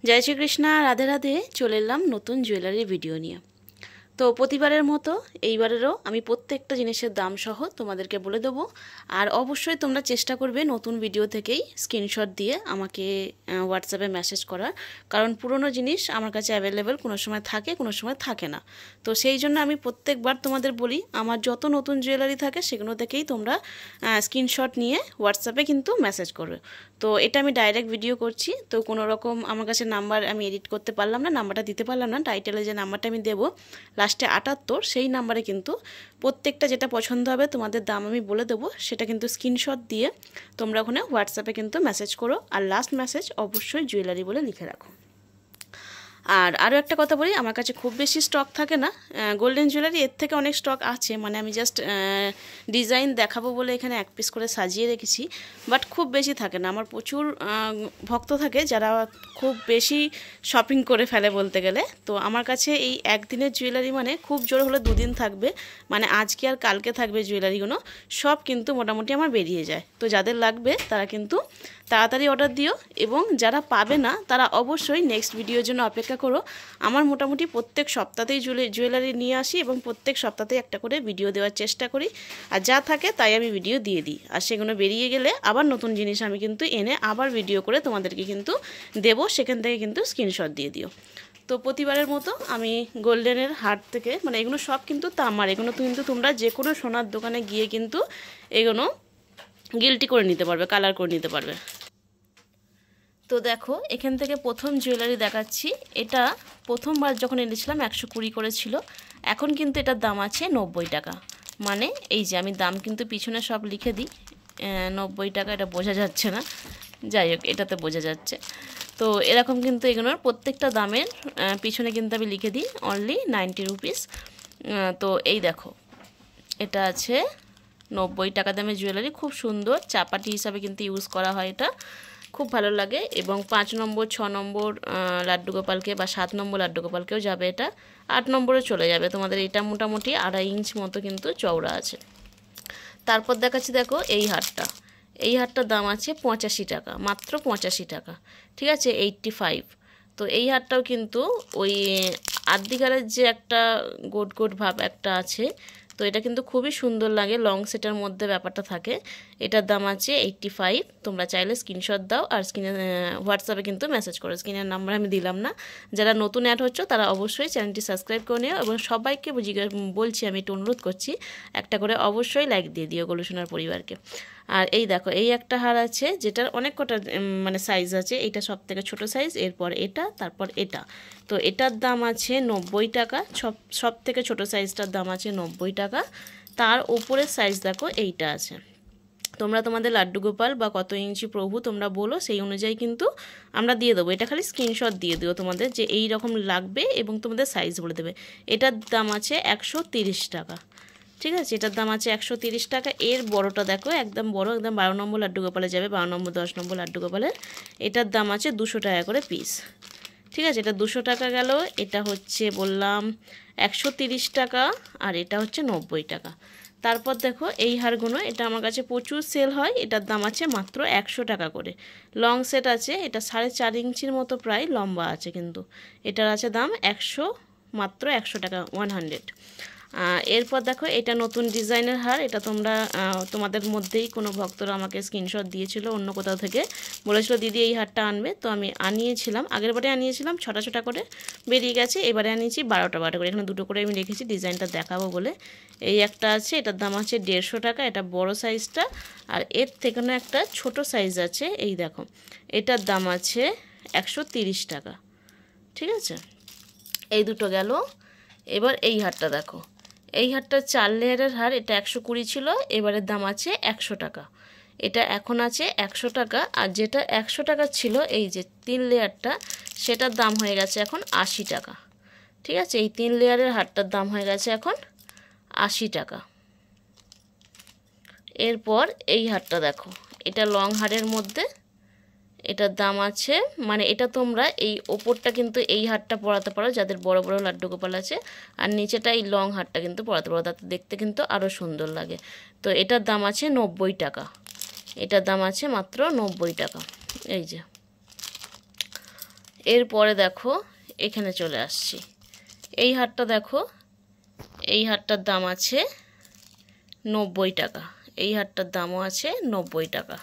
जय श्री कृष्णा राधे राधे चले एलाम नतून जुएलारि भिडियो निये। तो प्रतिबारेर मतो एइबारेरও আমি প্রত্যেকটা জিনিসের দাম সহ তোমাদেরকে বলে দেব। আর অবশ্যই তোমরা চেষ্টা করবে নতুন ভিডিও থেকেই স্ক্রিনশট দিয়ে আমাকে হোয়াটসঅ্যাপে মেসেজ করার, কারণ পুরনো জিনিস আমার কাছে অ্যাভেলেবেল কোনো সময় থাকে কোনো সময় থাকে না। তো সেই জন্য আমি প্রত্যেকবার তোমাদের বলি আমার যত নতুন জুয়েলারি থাকে সেগুলো থেকেই তোমরা স্ক্রিনশট নিয়ে হোয়াটসঅ্যাপে কিন্তু মেসেজ করবে। তো এটা আমি ডাইরেক্ট ভিডিও করছি, তো কোনো রকম আমার কাছে নাম্বার আমি এডিট করতে পারলাম না, নাম্বারটা দিতে পারলাম না। টাইটেলে যে নাম্বারটা আমি দেবো লাস্টে 78 সেই নাম্বারে কিন্তু প্রত্যেকটা যেটা পছন্দ হবে তোমাদের দাম আমি বলে দেবো, সেটা কিন্তু স্ক্রিনশট দিয়ে তোমরা ওখানে হোয়াটসঅ্যাপে কিন্তু মেসেজ করো। আর লাস্ট মেসেজ অবশ্যই জুয়েলারি বলে লিখে রাখো। আর আরও একটা কথা বলি, আমার কাছে খুব বেশি স্টক থাকে না গোল্ডেন জুয়েলারি, এর থেকে অনেক স্টক আছে, মানে আমি জাস্ট ডিজাইন দেখাবো বলে এখানে এক পিস করে সাজিয়ে রেখেছি, বাট খুব বেশি থাকে না। আমার প্রচুর ভক্ত থাকে যারা খুব বেশি শপিং করে ফেলে বলতে গেলে। তো আমার কাছে এই একদিনের জুয়েলারি মানে খুব জোর হলে 2 দিন থাকবে, মানে আজকে আর কালকে থাকবে জুয়েলারিগুলো, সব কিন্তু মোটামুটি আমার বেরিয়ে যায়। তো যাদের লাগবে তারা কিন্তু তাড়াতাড়ি অর্ডার দিও, এবং যারা পাবে না তারা অবশ্যই নেক্সট ভিডিওর জন্য অপেক্ষা করো। আমার মোটামুটি প্রত্যেক সপ্তাহতেই জুয়েলারি নিয়ে আসি এবং প্রত্যেক সপ্তাহতেই একটা করে ভিডিও দেওয়ার চেষ্টা করি। আর যা থাকে তাই আমি ভিডিও দিয়ে দিই, আর সেগুলো বেরিয়ে গেলে আবার নতুন জিনিস আমি কিন্তু এনে আবার ভিডিও করে তোমাদেরকে কিন্তু দেবো, সেখান থেকে কিন্তু স্ক্রিনশট দিয়ে দিও। তো প্রতিবারের মতো আমি গোল্ডেনের হাট থেকে, মানে এগুলো সব কিন্তু তামার, এগুলো কিন্তু তোমরা যে কোনো সোনার দোকানে গিয়ে কিন্তু এগুলো গিল্টি করে নিতে পারবে, কালার করে নিতে পারবে। তো দেখো এখান থেকে প্রথম জুয়েলারি দেখাচ্ছি। এটা প্রথমবার যখন এনেছিলাম 120 করে ছিল, এখন কিন্তু এটার দাম আছে 90 টাকা। মানে এই যে আমি দাম কিন্তু পিছনে সব লিখে দিই, 90 টাকা, এটা বোঝা যাচ্ছে না, যাই হোক এটাতে বোঝা যাচ্ছে। তো এরকম কিন্তু এগুলোর প্রত্যেকটা দামের পিছনে কিন্তু আমি লিখে দিই অনলি 90 রুপিস। তো এই দেখো এটা আছে 90 টাকা দামের জুয়েলারি, খুব সুন্দর চাপাটি হিসাবে কিন্তু ইউজ করা হয়, এটা খুব ভালো লাগে। এবং 5 নম্বর 6 নম্বর লাড্ডু গোপালকে বা 7 নম্বর লাড্ডু গোপালকেও যাবে, এটা 8 নম্বরে চলে যাবে তোমাদের। এটা মোটামুটি 2.5 ইঞ্চ মতো কিন্তু চওড়া আছে। তারপর দেখাচ্ছি দেখো এই হারটা, এই হারটার দাম আছে 85 টাকা, মাত্র 85 টাকা, ঠিক আছে, 85। তো এই হারটাও কিন্তু ওই আদিকালের যে একটা গোট গোট ভাব একটা আছে, তো এটা কিন্তু খুবই সুন্দর লাগে, লং সেটের মধ্যে ব্যাপারটা থাকে। এটার দাম আছে 85। তোমরা চাইলে স্ক্রিনশট দাও আর স্ক্রিনে হোয়াটসঅ্যাপে কিন্তু মেসেজ করো, স্ক্রিনের নাম্বার আমি দিলাম না। যারা নতুন অ্যাড হচ্ছে তারা অবশ্যই চ্যানেলটি সাবস্ক্রাইব করে নিও, এবং সবাইকে বলছি, আমি একটু অনুরোধ করছি, একটা করে অবশ্যই লাইক দিয়ে দিও গোলুসোনার পরিবারকে। আর এই দেখো এই একটা হার আছে যেটার অনেক কটা মানে সাইজ আছে, এটা সব থেকে ছোটো সাইজ, এরপর এটা, তারপর এটা। তো এটার দাম আছে 90 টাকা, সব থেকে ছোটো সাইজটার দাম আছে 90 টাকা। তার উপরের সাইজ দেখো এইটা আছে। তোমরা তোমাদের লাড্ডু গোপাল বা কত ইঞ্চি প্রভু তোমরা বলো, সেই অনুযায়ী কিন্তু আমরা দিয়ে দেবো। এটা খালি স্ক্রিনশট দিয়ে দিও তোমাদের যে এই রকম লাগবে, এবং তোমাদের সাইজ বলে দেবে। এটার দাম আছে 130 টাকা, ঠিক আছে, এটার দাম আছে 130 টাকা। এর বড়টা দেখো একদম বড়, একদম 12 নম্বর লাড্ডু গোপালে যাবে, 12 নম্বর 10 নম্বর লাড্ডু গোপালের। এটার দাম আছে 200 টাকা করে পিস, ঠিক আছে, এটা 200 টাকা গেল। এটা হচ্ছে বললাম 130 টাকা, আর এটা হচ্ছে 90 টাকা। তারপর দেখো এই হারগুলো, এটা আমার কাছে প্রচুর সেল হয়, এটার দাম আছে মাত্র 100 টাকা করে। লং সেট আছে, এটা 4.5 ইঞ্চির মতো প্রায় লম্বা আছে, কিন্তু এটার আছে দাম 100, মাত্র 100 টাকা, 100। এরপর দেখো এটা নতুন ডিজাইনের হার, এটা তোমরা তোমাদের মধ্যেই কোনো ভক্তরা আমাকে স্ক্রিনশট দিয়েছিল অন্য কোথাও থেকে, বলেছিল দিদি এই হারটা আনবে। তো আমি আনিয়েছিলাম, আগের বারে আনিয়েছিলাম ছোটা ছোটা করে, বেরিয়ে গেছে। এবারে আনিয়েছি 12টা করে, এখানে 2টো করে আমি রেখেছি ডিজাইনটা দেখাবো বলে। এই একটা আছে, এটার দাম আছে 150 টাকা, এটা বড় সাইজটা। আর এর থেকেও একটা ছোট সাইজ আছে, এই দেখো এটার দাম আছে 130 টাকা, ঠিক আছে। এই দুটো গেল। এবার এই হারটা দেখো, এই হারটা 4 লেয়ারের হার, এটা 120 ছিল, এবারের দাম আছে 100 টাকা। এটা এখন আছে 100 টাকা। আর যেটা 100 টাকা ছিল এই যে 3 লেয়ারটা, সেটার দাম হয়ে গেছে এখন 80 টাকা, ঠিক আছে। এই 3 লেয়ারের হারটার দাম হয়ে গেছে এখন 80 টাকা। এরপর এই হারটা দেখো, এটা লং হারের মধ্যে, এটার দাম আছে, মানে এটা তোমরা এই ওপরটা কিন্তু এই হারটা পরাতে পারো যাদের বড় বড় লাড্ডু গোপাল আছে, আর নিচেটা এই লং হারটা কিন্তু পরাতে পারো, তাতে দেখতে কিন্তু আরও সুন্দর লাগে। তো এটার দাম আছে 90 টাকা, এটার দাম আছে মাত্র 90 টাকা। এই যে এরপরে দেখো এখানে চলে আসছি, এই হারটা দেখো, এই হারটার দাম আছে 90 টাকা, এই হারটার দামও আছে 90 টাকা।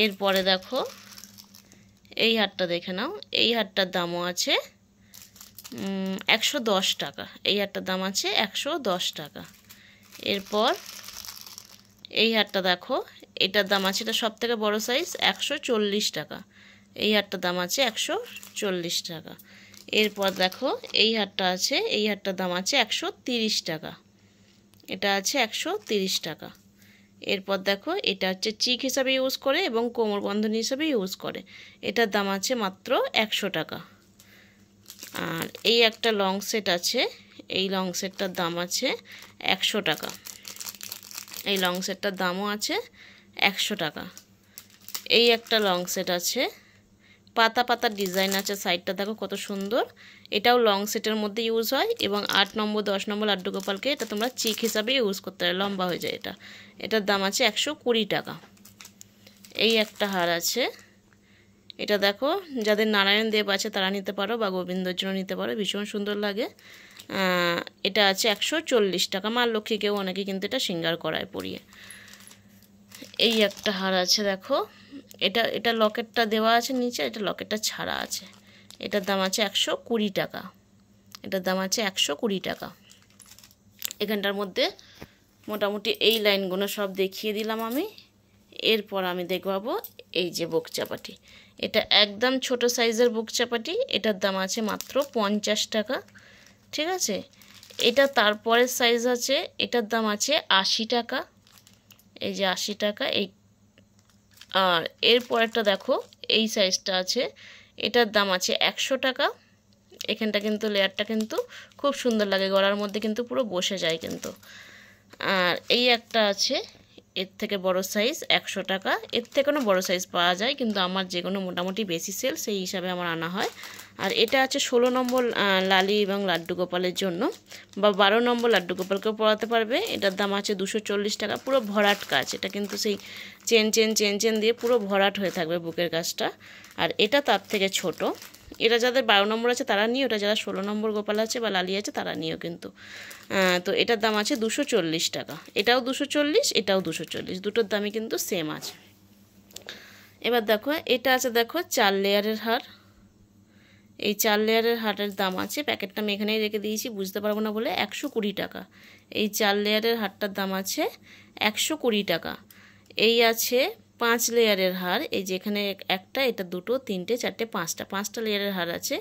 এরপরে দেখো এই হারটা দেখে নাও, এই হারটার দামও আছে 110 টাকা, এই হারটার দাম আছে 110 টাকা। এরপর এই হারটা দেখো, এটার দাম আছে, এটা সব থেকে বড়ো সাইজ, 140 টাকা, এই হারটার দাম আছে 140 টাকা। এরপর দেখো এই হারটা আছে, এই হারটার দাম আছে 130 টাকা, এটা আছে 130 টাকা। এরপর দেখো এটা হচ্ছে চিক হিসাবে ইউজ করে এবং কোমর বন্ধনী হিসাবে ইউজ করে, এটার দাম আছে মাত্র 100 টাকা। আর এই একটা লং সেট আছে, এই লং সেটটার দাম আছে 100 টাকা, এই লং সেটটার দামও আছে 100 টাকা। এই একটা লং সেট আছে, পাতা পাতা ডিজাইন আছে, সাইডটা দেখো কত সুন্দর, এটাও লং সেটের মধ্যে ইউজ হয় এবং 8 নম্বর 10 নম্বর লাড্ডু গোপালকে এটা তোমরা চিক হিসাবে ইউজ করতে পারো, লম্বা হয়ে যায় এটা, এটার দাম আছে 120 টাকা। এই একটা হার আছে, এটা দেখো যাদের নারায়ণ দেব আছে তারা নিতে পারো বা গোবিন্দর জন্য নিতে পারো, ভীষণ সুন্দর লাগে। এটা আছে 140 টাকা, মা লক্ষ্মীকেও অনেকে কিন্তু এটা শৃঙ্গার করায় পরিয়ে। এই একটা হার আছে দেখো, এটা লকেটটা দেওয়া আছে নিচে, এটা লকেটটা ছাড়া আছে, এটার দাম আছে 120 টাকা, এটার দাম আছে 120 টাকা। এখানটার মধ্যে মোটামুটি এই লাইনগুলো সব দেখিয়ে দিলাম আমি। এরপর আমি দেখাবো এই যে বুক চাপাটি, এটা একদম ছোট সাইজের বুক চাপাটি, এটার দাম আছে মাত্র 50 টাকা, ঠিক আছে। এটা তারপরের সাইজ আছে, এটার দাম আছে 80 টাকা, এই যে 80 টাকা। এই আর এরপর একটা দেখো এই সাইজটা আছে, এটার দাম আছে 100 টাকা। এখানটা কিন্তু লেয়ারটা কিন্তু খুব সুন্দর লাগে, গলার মধ্যে কিন্তু পুরো বসে যায় কিন্তু। আর এই একটা আছে, এর থেকে বড় সাইজ 100 টাকা, এর থেকেও বড় সাইজ পাওয়া যায় কিন্তু আমার যেগুলো মোটামুটি বেশি সেল সেই হিসাবে আমার আনা হয়। আর এটা আছে 16 নম্বর লালি এবং লাড্ডু গোপালের জন্য, বা 12 নম্বর লাড্ডু গোপালকেও পরাতে পারবে, এটার দাম আছে 240 টাকা। পুরো ভরাট কাজ, এটা কিন্তু সেই চেন চেন চেন চেন দিয়ে পুরো ভরাট হয়ে থাকবে বুকের কাজটা। আর এটা তার থেকে ছোট, এটা যাদের 12 নম্বর আছে তারা নিয়ে, ওটা যারা 16 নম্বর গোপাল আছে বা লালি আছে তারা নিয়েও কিন্তু। তো এটার দাম আছে 240 টাকা, এটাও 240, এটাও 240, দুটোর দামই কিন্তু সেম আছে। এবার দেখো এটা আছে দেখো 4 লেয়ারের হার, এই 4 লেয়ারের হারের দাম আছে, প্যাকেটটা আমি এখানেই রেখে দিয়েছি বুঝতে পারবো না বলে, 120 টাকা। এই 4 লেয়ারের হারটার দাম আছে 120 টাকা। এই আছে 5 লেয়ারের হার, এই যে এখানে একটা, এটা দুটো, তিনটে, চারটে, পাঁচটা লেয়ারের হার আছে,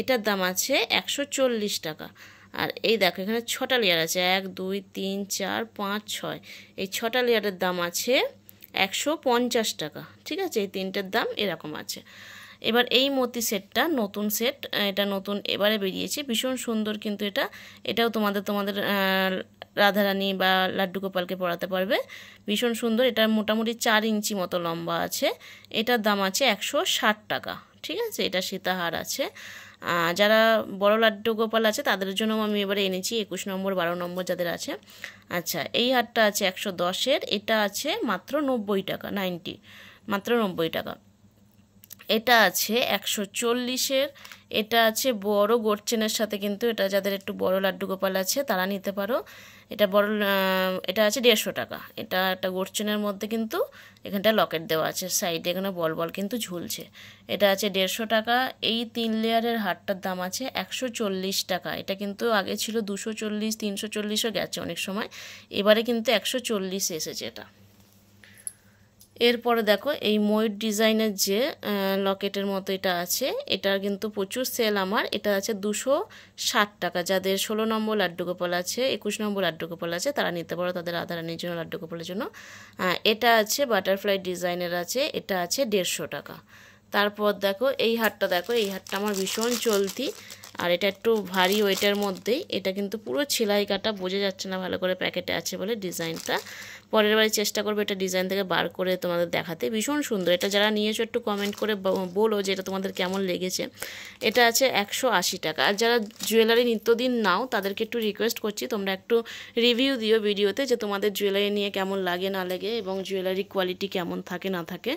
এটার দাম আছে 140 টাকা। আর এই দেখো এখানে 6টা লেয়ার আছে, 1 2 3 4 5 6, এই 6টা লেয়ারের দাম আছে 150 টাকা, ঠিক আছে। এই তিনটের দাম এরকম আছে। এবার এই মতি সেটটা নতুন সেট, এটা নতুন এবারে বেরিয়েছে, ভীষণ সুন্দর কিন্তু এটাও তোমাদের রাধারানী বা লাড্ডু গোপালকে পরাতে পারবে, ভীষণ সুন্দর। এটা মোটামুটি 4 ইঞ্চি মতো লম্বা আছে, এটার দাম আছে 160 টাকা, ঠিক আছে। এটা সীতাহার আছে। যারা বড় লাড্ডু গোপাল আছে তাদের জন্য আমি এবারে এনেছি 21 নম্বর 12 নম্বর যাদের আছে। আচ্ছা এই হারটা আছে 110-এর, এটা আছে মাত্র 90 টাকা, 90, মাত্র 90 টাকা। এটা আছে 140-এর, এটা আছে বড় গোট চেনের সাথে কিন্তু, এটা যাদের একটু বড় লাড্ডু গোপাল আছে তারা নিতে পারো। এটা এটা আছে 150 টাকা, এটা একটা গোট চেনের মধ্যে কিন্তু এখানটা লকেট দেওয়া আছে, সাইডে এখানে বল বল কিন্তু ঝুলছে, এটা আছে 150 টাকা। এই 3 লেয়ারের হারটার দাম আছে 140 টাকা, এটা কিন্তু আগে ছিল 240 340ও গেছে অনেক সময়, এবারে কিন্তু 140 এসেছে এটা। এরপরে দেখো এই ময়ূর ডিজাইনের যে লকেটের মতো এটা আছে, এটার কিন্তু প্রচুর সেল আমার, এটা আছে 260 টাকা। যাদের 16 নম্বর লাড্ডু গোপাল আছে, 21 নম্বর লাড্ডু গোপাল আছে তারা নিতে পারো, তাদের রাধারানীর জন্য, লাড্ডু গোপালের জন্য। এটা আছে বাটারফ্লাই ডিজাইনের আছে, এটা আছে 150 টাকা। তারপর দেখো এই হারটা, দেখো এই হারটা আমার ভীষণ চলতি, আর এটা একটু ভারী ওয়েটের মধ্যেই, এটা কিন্তু পুরো সেলাই কাটা, বোঝা যাচ্ছে না ভালো করে প্যাকেটে আছে বলে ডিজাইনটা, পরের বারে চেষ্টা করবো এটা ডিজাইন থেকে বার করে তোমাদের দেখাতে। ভীষণ সুন্দর, এটা যারা নিয়েছো একটু কমেন্ট করে বলো যে এটা তোমাদের কেমন লেগেছে। এটা আছে 180 টাকা। আর যারা জুয়েলারি নিত্যদিন নাও তাদেরকে একটু রিকোয়েস্ট করছি তোমরা একটু রিভিউ দিও ভিডিওতে যে তোমাদের জুয়েলারি নিয়ে কেমন লাগে না লাগে, এবং জুয়েলারি কোয়ালিটি কেমন থাকে না থাকে,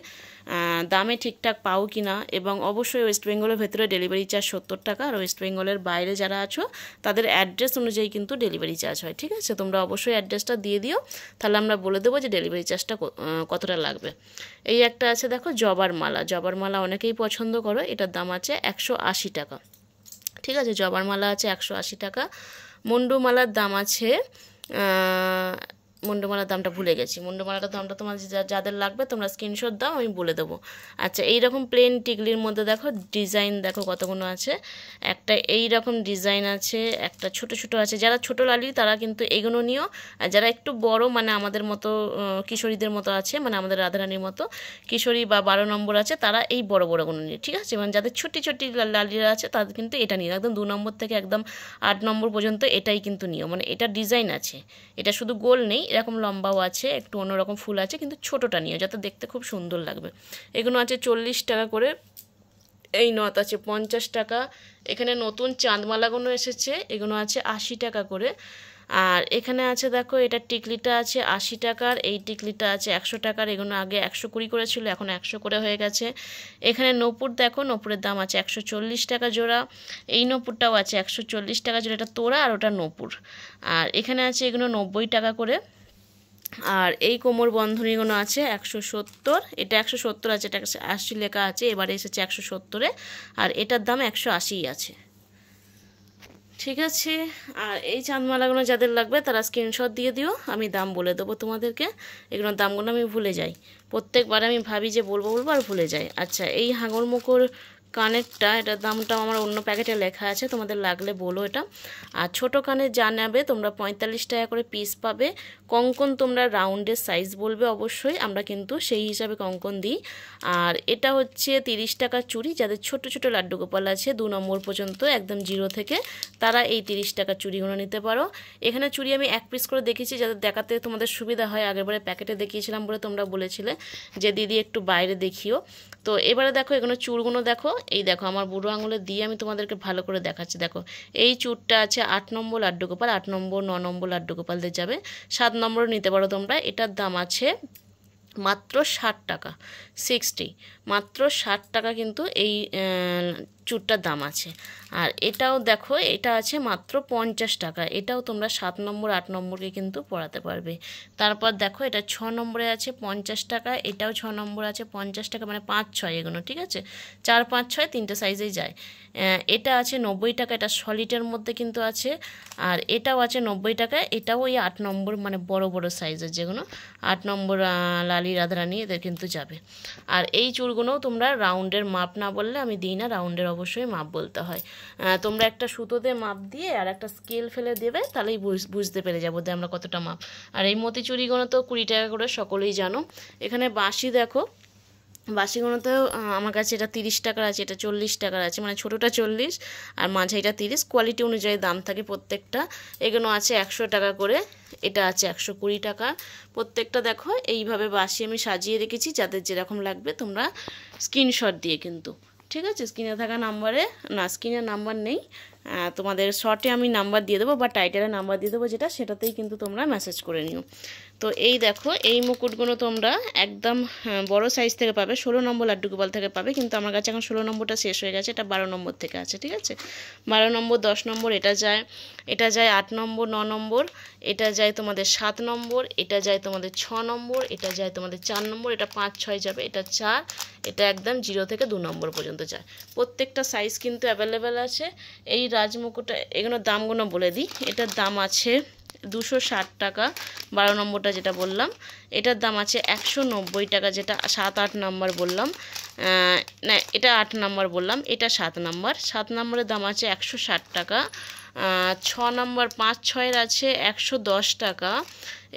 দামে ঠিকঠাক পাও কি না। এবং অবশ্যই ওয়েস্ট বেঙ্গলের ভেতরে ডেলিভারি চার্জ 70 টাকা, আর ওয়েস্ট বেঙ্গলের বাইরে যারা আছো তাদের অ্যাড্রেস অনুযায়ী কিন্তু ডেলিভারি চার্জ হয়। ঠিক আছে, তোমরা অবশ্যই অ্যাড্রেসটা দিয়ে দিও, তাহলে আমরা বলে দেবো যে ডেলিভারি চার্জটা কতটা লাগবে। এই একটা আছে দেখো জবার মালা। জবার মালা অনেকেই পছন্দ করো, এটার দাম আছে 180 টাকা। ঠিক আছে, জবার মালা আছে 180 টাকা। মুন্ডুমালার দাম আছে, মুন্ডমালার দামটা ভুলে গেছি, মুন্ডমালাটার দামটা তোমার যাদের লাগবে তোমরা স্ক্রিনশট দাও, আমি বলে দেবো। আচ্ছা, এইরকম প্লেন টিকলির মধ্যে দেখো ডিজাইন দেখো কতগুলো আছে। একটা এই রকম ডিজাইন আছে, একটা ছোট ছোট আছে। যারা ছোট লালি তারা কিন্তু এগুলো নিও, আর যারা একটু বড় মানে আমাদের মতো কিশোরীদের মতো আছে, মানে আমাদের রাধারানীর মতো কিশোরী বা 12 নম্বর আছে, তারা এই বড় বড়গুলো নিয়ে। ঠিক আছে, মানে যাদের ছোটি ছোটি লালিরা আছে তাদের কিন্তু এটা নিয়ে একদম 2 নম্বর থেকে একদম 8 নম্বর পর্যন্ত এটাই কিন্তু নিও। মানে এটা ডিজাইন আছে, এটা শুধু গোল নেই, এরকম লম্বাও আছে, একটু অন্যরকম ফুল আছে, কিন্তু ছোটোটা নিও যাতে দেখতে খুব সুন্দর লাগবে। এগুলো আছে 40 টাকা করে। এই নথ আছে 50 টাকা। এখানে নতুন চাঁদমালাগুলো এসেছে, এগুলো আছে 80 টাকা করে। আর এখানে আছে দেখো এটা টিকলিটা আছে 80 টাকার, এই টিকলিটা আছে 100 টাকার। এগুলো আগে 120 করে ছিল, এখন 100 করে হয়ে গেছে। এখানে নূপুর দেখো, নূপুরের দাম আছে 140 টাকা জোড়া। এই নূপুরটাও আছে 140 টাকা জোড়া, এটা তোড়া আর ওটা নূপুর। আর এখানে আছে এগুলো 90 টাকা করে। আর এই কোমর বন্ধনীগুলো আছে 170, এটা 170 আছে, এটা 180 লেখা আছে, এবারে এসেছে 170-এ, আর এটার দাম 180 আছে। ঠিক আছে, আর এই চাঁদমালাগুলো যাদের লাগবে তারা স্ক্রিনশট দিয়ে দিও, আমি দাম বলে দেবো তোমাদেরকে। এগুলোর দামগুলো আমি ভুলে যাই, প্রত্যেকবার আমি ভাবি যে বলবো আর ভুলে যাই। আচ্ছা, এই হাঙর মুখোর কানেরটা, এটার দামটা আমার অন্য প্যাকেটে লেখা আছে, তোমাদের লাগলে বলো এটা। আর ছোটো কানের যা নেবে তোমরা 45 টাকা করে পিস পাবে। কঙ্কন তোমরা রাউন্ডের সাইজ বলবে অবশ্যই, আমরা কিন্তু সেই হিসাবে কঙ্কন দিই। আর এটা হচ্ছে 30 টাকা চুড়ি। যাদের ছোট ছোট লাড্ডু গোপাল আছে 2 নম্বর পর্যন্ত একদম 0 থেকে, তারা এই 30 টাকা চুড়িগুলো নিতে পারো। এখানে চুড়ি আমি 1 পিস করে দেখিয়েছি যাদের দেখাতে তোমাদের সুবিধা হয়। আগেরবারে প্যাকেটে দেখিয়েছিলাম বলে তোমরা বলেছিলে যে দিদি একটু বাইরে দেখিও। তো এবারে দেখো এগুলো চুড়গুলো দেখো, এই দেখো আমার বুড়ো আঙুলে দিয়ে আমি তোমাদেরকে ভালো করে দেখাচ্ছি। দেখো এই চুড়টা আছে 8 নম্বর লাড্ডু গোপাল, 8 নম্বর 9 নম্বর লাড্ডু গোপালদের যাবে, 7 নম্বরও নিতে পারো তোমরা। এটার দাম আছে মাত্র 60 টাকা, 60, মাত্র 60 টাকা কিন্তু এই চুড়টার দাম আছে। আর এটাও দেখো, এটা আছে মাত্র 50 টাকা, এটাও তোমরা 7 নম্বর 8 নম্বরকে কিন্তু পরাতে পারবে। তারপর দেখো এটা 6 নম্বরে আছে 50 টাকা, এটাও 6 নম্বর আছে 50 টাকা, মানে 5 6 এগুলো। ঠিক আছে, 4 5 6 তিনটে সাইজেই যায়। এটা আছে 90 টাকা, এটা সলিডের মধ্যে কিন্তু আছে। আর এটাও আছে 90 টাকা, এটাও ওই 8 নম্বর, মানে বড় বড় সাইজের যেগুলো 8 নম্বর লালি রাধারানী এদের কিন্তু যাবে। আর এই চুলগুলোও তোমরা রাউন্ডের মাপ না বললে আমি দিই না, রাউন্ডের অবশ্যই মাপ বলতে হয়। তোমরা একটা সুতোতে মাপ দিয়ে আর একটা স্কেল ফেলে দেবে, তাহলেই বুঝতে পেরে যাবো যে আমরা কতটা মাপ। আর এই মতি চুড়িগুলো তো 20 টাকা করে, সকলেই জানো। এখানে বাঁশি দেখো, বাঁশিগুলোতেও আমার কাছে এটা 30 টাকার আছে, এটা 40 টাকার আছে, মানে ছোটোটা 40 আর মাঝারিটা 30, কোয়ালিটি অনুযায়ী দাম থাকে প্রত্যেকটা। এগুলো আছে 100 টাকা করে, এটা আছে 120 টাকা। প্রত্যেকটা দেখো এইভাবে বাঁশি আমি সাজিয়ে রেখেছি, যাদের যেরকম লাগবে তোমরা স্ক্রিনশট দিয়ে কিন্তু। ঠিক আছে, স্ক্রিনে থাকা নাম্বারে, না স্ক্রিনে নাম্বার নেই, তোমাদের শর্টে আমি নাম্বার দিয়ে দেবো বা টাইটেলে নাম্বার দিয়ে দেবো, যেটা সেটাতেই কিন্তু তোমরা মেসেজ করে নিও। তো এই দেখো এই মুকুটগুলো তোমরা একদম বড় সাইজ থেকে পাবে, 16 নম্বর লাড্ডু গোপাল থেকে পাবে, কিন্তু আমার কাছে এখন 16 নম্বরটা শেষ হয়ে গেছে, এটা 12 নম্বর থেকে আছে। ঠিক আছে, 12 নম্বর 10 নম্বর এটা যায়, এটা যায় 8 নম্বর 9 নম্বর, এটা যায় তোমাদের 7 নম্বর, এটা যায় তোমাদের 6 নম্বর, এটা যায় তোমাদের 4 নম্বর, এটা 5 6 যাবে, এটা 4, এটা একদম 0 থেকে 2 নম্বর পর্যন্ত যায়। প্রত্যেকটা সাইজ কিন্তু অ্যাভেলেবেল আছে। এই রাজমুকুটটা, এগুলোর দামগুলো বলে দিই। এটার দাম আছে 260 টাকা, 12 নম্বরটা যেটা বললাম। এটার দাম আছে 190 টাকা, যেটা 7 8 নম্বর বললাম, না এটা 8 নম্বর বললাম, এটা 7 নম্বর। 7 নম্বরের দাম আছে 160 টাকা। 6 নম্বর 5 6-এর আছে 110 টাকা,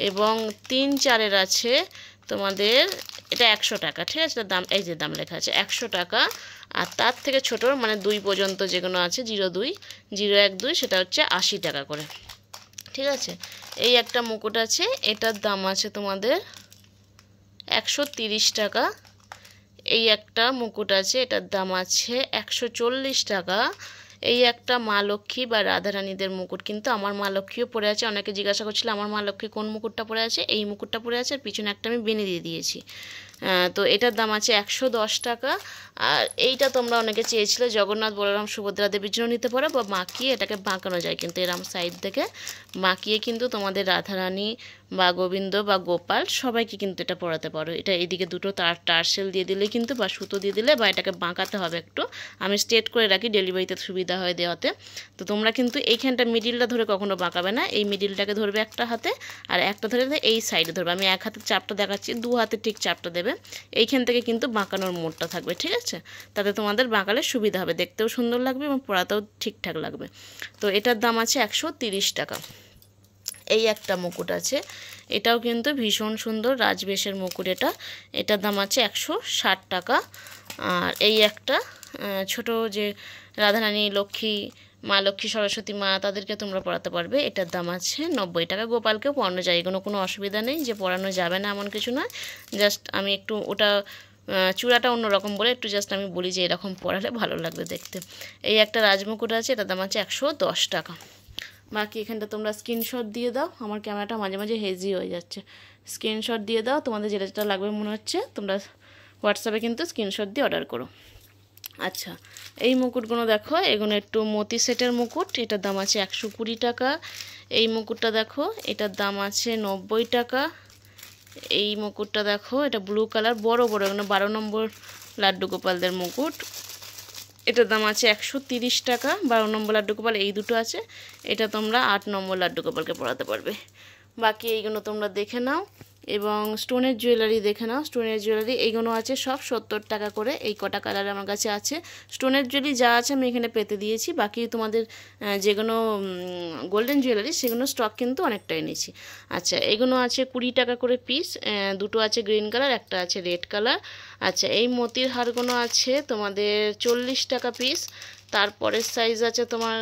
এবং 3 4-এর আছে তোমাদের এটা 100 টাকা। ঠিক আছে, দাম এই যে দাম লেখা আছে 100 টাকা। আর তার থেকে ছোটো মানে 2 পর্যন্ত যেগুলো আছে 02 01 2, সেটা হচ্ছে 80 টাকা করে। ঠিক আছে। এই একটা মুকুট আছে, এটার দাম আছে তোমাদের 130 টাকা। এই একটা মুকুট আছে, এটার দাম আছে 140 টাকা। এই একটা মা লক্ষ্মী বা রাধারানীদের মুকুট, কিন্তু আমার মা লক্ষ্মীও পরে আছে। অনেকে জিজ্ঞাসা করছিল আমার মা লক্ষ্মী কোন মুকুটটা পরে আছে। এই মুকুটটা পরে আছে, আর পিছনে একটা আমি বেনি দিয়ে দিয়েছি। তো এটার দাম আছে 110 টাকা। আর এইটা তোমরা অনেকে চেয়েছিলে, জগন্নাথ বলরাম সুভদ্রা দেবীর জন্য নিতে পারো, বা বাঁকিয়ে এটাকে বাঁকানো যায় কিন্তু এরম সাইড থেকে বাঁকিয়ে কিন্তু তোমাদের রাধারানী বা গোবিন্দ বা গোপাল সবাইকে কিন্তু এটা পরাতে পারো। এটা এইদিকে দুটো টার্সেল দিয়ে দিলে কিন্তু, বা সুতো দিয়ে দিলে, বা এটাকে বাঁকাতে হবে একটু। আমি স্ট্রেট করে রাখি, ডেলিভারিতে সুবিধা হয় দেওয়াতে। তো তোমরা কিন্তু এইখানটা মিডিলটা ধরে কখনো বাঁকাবে না, এই মিডিলটাকে ধরবে একটা হাতে, আর একটা ধরে এই সাইডে ধরবে। আমি এক হাতে চাপটা দেখাচ্ছি, দু হাতে ঠিক চাপটা দেবে। এইখান থেকে কিন্তু বাঁকানোর মোড়টা থাকবে, ঠিক আছে? তাতে তোমাদের বাঁকালে সুবিধা হবে, দেখতেও সুন্দর লাগবে এবং পরাতেও ঠিকঠাক লাগবে। তো এটার দাম আছে 130 টাকা। এই একটা মুকুট আছে, এটাও কিন্তু ভীষণ সুন্দর রাজবেশের মুকুট। এটার দাম আছে 160 টাকা। আর এই একটা ছোট যে রাধারানী লক্ষ্মী মা লক্ষ্মী সরস্বতী মা তাদেরকে তোমরা পরাতে পারবে, এটার দাম আছে 90 টাকা। গোপালকেও পরানো যায়, কোনো অসুবিধা নেই যে পরানো যাবে না এমন কিছু নয়। জাস্ট আমি একটু ওটা চূড়াটা অন্যরকম বলে একটু জাস্ট আমি বলি যে এরকম পরালে ভালো লাগবে দেখতে। এই একটা রাজমুকুট আছে, এটার দাম আছে 110 টাকা। বাকি এখানটা তোমরা স্ক্রিনশট দিয়ে দাও, আমার ক্যামেরাটা মাঝে মাঝে হেজি হয়ে যাচ্ছে। স্ক্রিনশট দিয়ে দাও, তোমাদের যেটা যেটা লাগবে মনে হচ্ছে তোমরা হোয়াটসঅ্যাপে কিন্তু স্ক্রিনশট দিয়ে অর্ডার করো। আচ্ছা, এই মুকুটগুলো দেখো, এগুলো একটু মতি সেটের মুকুট, এটার দাম আছে 120 টাকা। এই মুকুটটা দেখো, এটার দাম আছে 90 টাকা। এই মুকুটটা দেখো, এটা ব্লু কালার, বড় বড়, এগুলো 12 নম্বর লাড্ডু গোপালদের মুকুট, এটার দাম আছে 130 টাকা। 12 নম্বর লাড্ডু গোপাল এই দুটো আছে, এটা তোমরা 8 নম্বর লাড্ডু গোপালকে পরাতে পারবে। বাকি এইগুলো তোমরা দেখে নাও, এবং স্টোনের জুয়েলারি দেখে নাও। স্টোনের জুয়েলারি এইগুলো আছে সব 70 টাকা করে। এই কটা কালার আমার কাছে আছে। স্টোনের জুয়েলারি যা আছে আমি এখানে পেতে দিয়েছি, বাকি তোমাদের যেগুলো গোল্ডেন জুয়েলারি সেগুলো স্টক কিন্তু অনেকটা এনেছি। আচ্ছা, এগুলো আছে 20 টাকা করে পিস, দুটো আছে গ্রিন কালার, একটা আছে রেড কালার। আচ্ছা, এই মতির হারগুলো আছে তোমাদের 40 টাকা পিস। তারপরের সাইজ আছে তোমার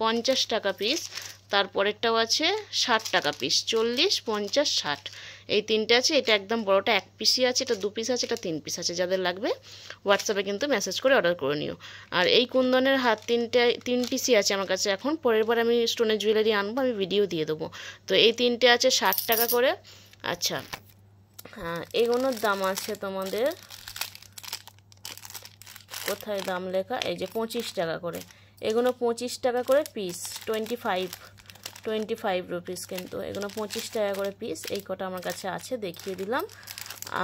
50 টাকা পিস। তারপরেরটাও আছে 60 টাকা পিস, 40, 50, 60 এই তিনটে আছে। এটা একদম বড়টা 1 পিসই আছে, এটা 2 পিস আছে, এটা 3 পিস আছে। যাদের লাগবে হোয়াটসঅ্যাপে কিন্তু মেসেজ করে অর্ডার করে নিও। আর এই কুন্দনের হাত 3 পিসই আছে আমার কাছে এখন। পরের বার আমি স্টোনের জুয়েলারি আনবো, আমি ভিডিও দিয়ে দেবো। তো এই তিনটে আছে 60 টাকা করে। আচ্ছা, এগুলোর দাম আছে তোমাদের, কোথায় দাম লেখা, এই যে 25 টাকা করে। এগুলো 25 টাকা করে পিস, 25 রুপিস, কিন্তু এগুলো 25 টাকা করে পিস। এই কটা আমার কাছে আছে, দেখিয়ে দিলাম।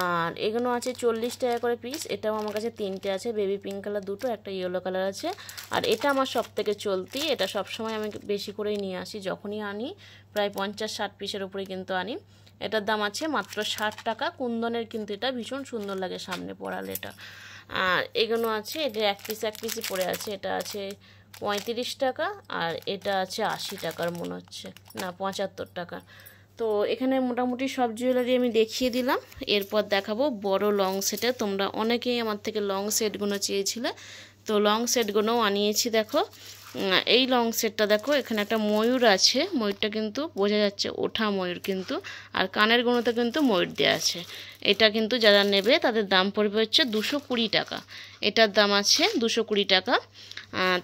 আর এগুলো আছে 40 টাকা করে পিস। এটাও আমার কাছে 3টে আছে, বেবি পিঙ্ক কালার দুটো, একটা ইয়েলো কালার আছে। আর এটা আমার সব থেকে চলতি, এটা সবসময় আমি বেশি করেই নিয়ে আসি, যখনই আনি প্রায় 50-60 পিসের উপরে কিন্তু আনি। এটার দাম আছে মাত্র 60 টাকা। কুন্দনের কিন্তু এটা ভীষণ সুন্দর লাগে সামনে পরালে এটা। আর এগুলো আছে, এটা এক পিসই পড়ে আছে, এটা আছে 35 টাকা, আর এটা আছে 80 টাকার মনে হচ্ছে, না 75 টাকা। তো এখানে মোটামুটি সব জুয়েলারি আমি দেখিয়ে দিলাম। এরপর দেখাবো বড় লং সেটে। তোমরা অনেকেই আমার থেকে লং সেটগুলো চেয়েছিলে, তো লং সেটগুলোও আনিয়েছি। দেখো, এই লং সেটটা দেখো, এখানে একটা ময়ূর আছে, ময়ূরটা কিন্তু বোঝা যাচ্ছে ওঠা ময়ূর কিন্তু, আর কানের গুঁড়োতে কিন্তু ময়ূর দেওয়া আছে। এটা কিন্তু যারা নেবে তাদের দাম পড়বে হচ্ছে 220 টাকা। এটার দাম আছে 220 টাকা।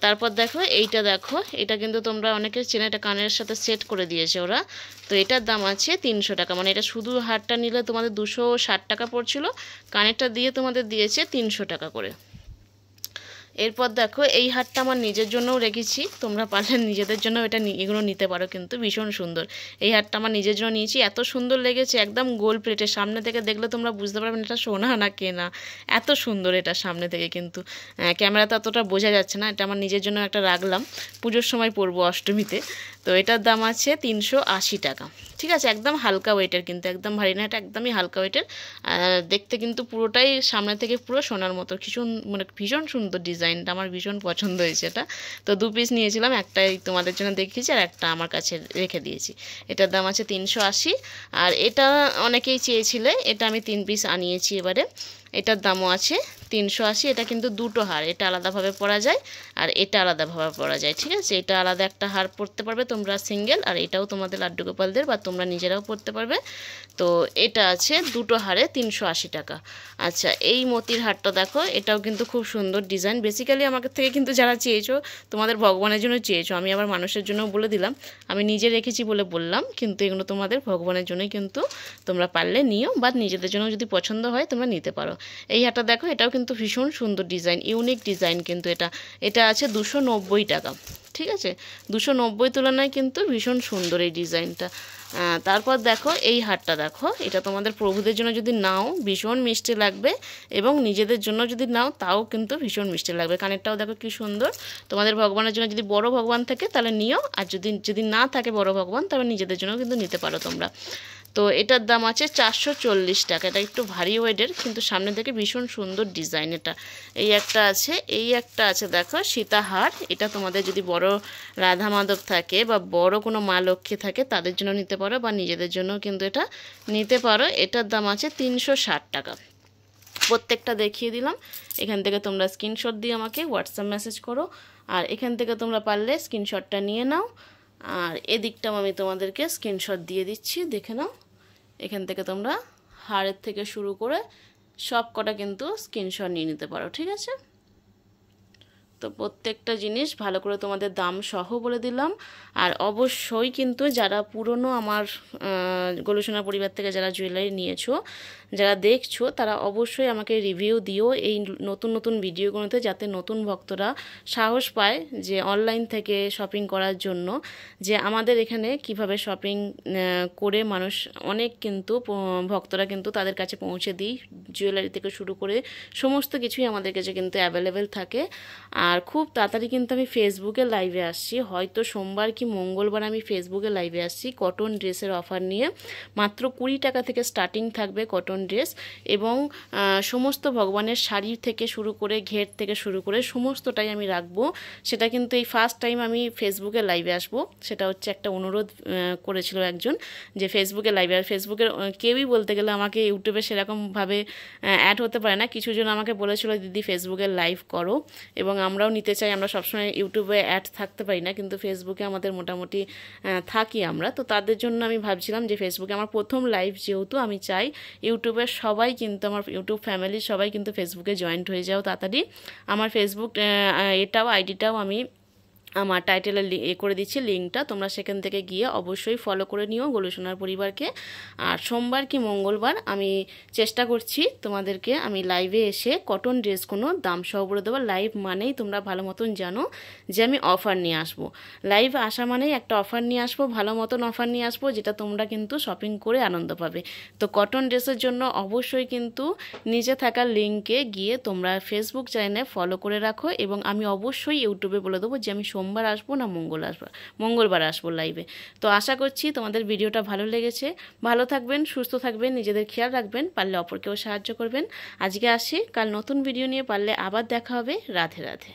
তারপর দেখো এইটা, দেখো এটা কিন্তু তোমরা অনেকে চেনে, এটা কানের সাথে সেট করে দিয়েছে ওরা। তো এটার দাম আছে 300 টাকা, মানে এটা শুধু হারটা নিলে তোমাদের 260 টাকা পড়ছিল, কানেরটা দিয়ে তোমাদের দিয়েছে 300 টাকা করে। এরপর দেখো, এই হারটা আমার নিজের জন্যও রেখেছি, তোমরা পারলে নিজেদের জন্য এগুলো নিতে পারো, কিন্তু ভীষণ সুন্দর। এই হারটা আমার নিজের জন্য নিয়েছি, এত সুন্দর লেগেছে, একদম গোল প্লেটের। সামনে থেকে দেখলে তোমরা বুঝতে পারবে না এটা সোনা না কেনা, এত সুন্দর এটা সামনে থেকে, কিন্তু ক্যামেরাতে অতটা বোঝা যাচ্ছে না। এটা আমার নিজের জন্য একটা রাখলাম, পুজোর সময় পরবো অষ্টমীতে। তো এটার দাম আছে 380 টাকা। ঠিক আছে, একদম হালকা ওয়েটের, কিন্তু একদম ভারী না, এটা একদমই হালকা ওয়েটের। দেখতে কিন্তু পুরোটাই সামনে থেকে পুরো সোনার মতো, ভীষণ সুন্দর ডিজাইনটা, আমার ভীষণ পছন্দ হয়েছে এটা। তো 2 পিস নিয়েছিলাম, একটাই তোমাদের জন্য দেখিয়েছি আর একটা আমার কাছে রেখে দিয়েছি। এটার দাম আছে 380। আর এটা অনেকেই চেয়েছিলে, এটা আমি 3 পিস আনিয়েছি এবারে। এটার দামও আছে 380। এটা কিন্তু দুটো হার, এটা আলাদাভাবে পরা যায় আর এটা আলাদাভাবে পরা যায়, ঠিক আছে। এটা আলাদা একটা হার পরতে পারবে তোমরা সিঙ্গেল, আর এটাও তোমাদের লাড্ডু গোপালদের বা তোমরা নিজেরাও পরতে পারবে। তো এটা আছে দুটো হারে 380 টাকা। আচ্ছা, এই মতির হারটা দেখো, এটাও কিন্তু খুব সুন্দর ডিজাইন। বেসিক্যালি আমাকে থেকে কিন্তু যারা চেয়েছো তোমাদের ভগবানের জন্য চেয়েছো, আমি আবার মানুষের জন্য বলে দিলাম, আমি নিজে রেখেছি বলে বললাম, কিন্তু এগুলো তোমাদের ভগবানের জন্যই কিন্তু তোমরা পারলে নিও, বা নিজেদের জন্য যদি পছন্দ হয় তোমরা নিতে পারো। এই হারটা দেখো, এটাও কিন্তু ভীষণ সুন্দর ডিজাইন, ইউনিক ডিজাইন কিন্তু এটা আছে 290 টাকা, ঠিক আছে। 290 তুলনায় কিন্তু ভীষণ সুন্দর এই ডিজাইনটা। তারপর দেখো এই হারটা দেখো, এটা তোমাদের প্রভুদের জন্য যদি নাও ভীষণ মিষ্টি লাগবে, এবং নিজেদের জন্য যদি নাও তাও কিন্তু ভীষণ মিষ্টি লাগবে। কানেরটাও দেখো কি সুন্দর। তোমাদের ভগবানের জন্য যদি বড় ভগবান থাকে তাহলে নিও, আর যদি না থাকে বড় ভগবান তবে নিজেদের জন্য কিন্তু নিতে পারো তোমরা। তো এটার দাম আছে 440 টাকা। এটা একটু ভারী ওয়েটের, কিন্তু সামনে থেকে ভীষণ সুন্দর ডিজাইন। এটা এই একটা আছে দেখো সীতাহার। এটা তোমাদের যদি বড় রাধা মাধব থাকে বা বড় কোনো মা লক্ষ্মী থাকে তাদের জন্য নিতে পারো, বা নিজেদের জন্য কিন্তু এটা নিতে পারো। এটার দাম আছে 360 টাকা। প্রত্যেকটা দেখিয়ে দিলাম। এখান থেকে তোমরা স্ক্রিনশট দিয়ে আমাকে হোয়াটসঅ্যাপ মেসেজ করো, আর এখান থেকে তোমরা পারলে স্ক্রিনশটটা নিয়ে নাও। আর এদিকটাও আমি তোমাদেরকে স্ক্রিনশট দিয়ে দিচ্ছি, দেখে নাও। এখান থেকে তোমরা হাড়ের থেকে শুরু করে সব কটা কিন্তু স্ক্রিনশট নিয়ে নিতে পারো, ঠিক আছে। তো প্রত্যেকটা জিনিস ভালো করে তোমাদের দাম সহ বলে দিলাম। আর অবশ্যই কিন্তু যারা পুরনো আমার গোলুসোনা পরিবার থেকে যারা জুয়েলারি নিয়েছো, যারা দেখছো, তারা অবশ্যই আমাকে রিভিউ দিও এই নতুন নতুন ভিডিওগুলোতে, যাতে নতুন ভক্তরা সাহস পায় যে অনলাইন থেকে শপিং করার জন্য, যে আমাদের এখানে কিভাবে শপিং করে মানুষ অনেক কিন্তু ভক্তরা কিন্তু তাদের কাছে পৌঁছে দিই। জুয়েলারি থেকে শুরু করে সমস্ত কিছুই আমাদের কাছে কিন্তু অ্যাভেলেবেল থাকে। আর খুব তাড়াতাড়ি কিন্তু আমি ফেসবুকে লাইভে আসছি, হয়তো সোমবার কি মঙ্গলবার আমি ফেসবুকে লাইভে আসছি কটন ড্রেসের অফার নিয়ে। মাত্র 20 টাকা থেকে স্টার্টিং থাকবে কটন ড্রেস, এবং সমস্ত ভগবানের শাড়ি থেকে শুরু করে ঘের থেকে শুরু করে সমস্তটাই আমি রাখবো। সেটা কিন্তু এই ফার্স্ট টাইম আমি ফেসবুকে লাইভে আসবো। সেটা হচ্ছে একটা অনুরোধ করেছিল একজন, যে ফেসবুকে লাইভে। আর ফেসবুকের কেউই বলতে গেলে আমাকে ইউটিউবে সেরকমভাবে অ্যাড হতে পারে না। কিছুজন আমাকে বলেছিল দিদি ফেসবুকে লাইভ করো, এবং আমরাও নিতে চাই। আমরা সবসময় ইউটিউবে অ্যাড থাকতে পারি না, কিন্তু ফেসবুকে আমাদের মোটামুটি থাকি আমরা। তো তাদের জন্য আমি ভাবছিলাম যে ফেসবুকে আমার প্রথম লাইভ, যেহেতু আমি চাই ইউটিউবের সবাই কিন্তু, আমার ইউটিউব ফ্যামিলির সবাই কিন্তু ফেসবুকে জয়েন্ট হয়ে যাও তাড়াতাড়ি। আমার ফেসবুক এটাও আইডিটাও আমি আমার টাইটেলে করে দিচ্ছি লিঙ্কটা, তোমরা সেখান থেকে গিয়ে অবশ্যই ফলো করে নিও গোলুসোনার পরিবারকে। আর সোমবার কি মঙ্গলবার আমি চেষ্টা করছি তোমাদেরকে আমি লাইভে এসে কটন ড্রেসগুলো দাম সহ বলে দেবো। লাইভ মানেই তোমরা ভালো মতন জানো যে আমি অফার নিয়ে আসবো। লাইভ আসা মানেই একটা অফার নিয়ে আসবো, ভালো মতন অফার নিয়ে আসবো, যেটা তোমরা কিন্তু শপিং করে আনন্দ পাবে। তো কটন ড্রেসের জন্য অবশ্যই কিন্তু নিচে থাকা লিঙ্কে গিয়ে তোমরা ফেসবুক চ্যানেলে ফলো করে রাখো, এবং আমি অবশ্যই ইউটিউবে বলে দেবো যে আমি সোমবার আসবো না মঙ্গলবার আসবো লাইভে। তো আশা করছি তোমাদের ভিডিওটা ভালো লেগেছে। ভালো থাকবেন, সুস্থ থাকবেন, নিজেদের খেয়াল রাখবেন, পারলে অপরকেও সাহায্য করবেন। আজকে আসি, কাল নতুন ভিডিও নিয়ে পারলে আবার দেখা হবে। রাধে রাধে।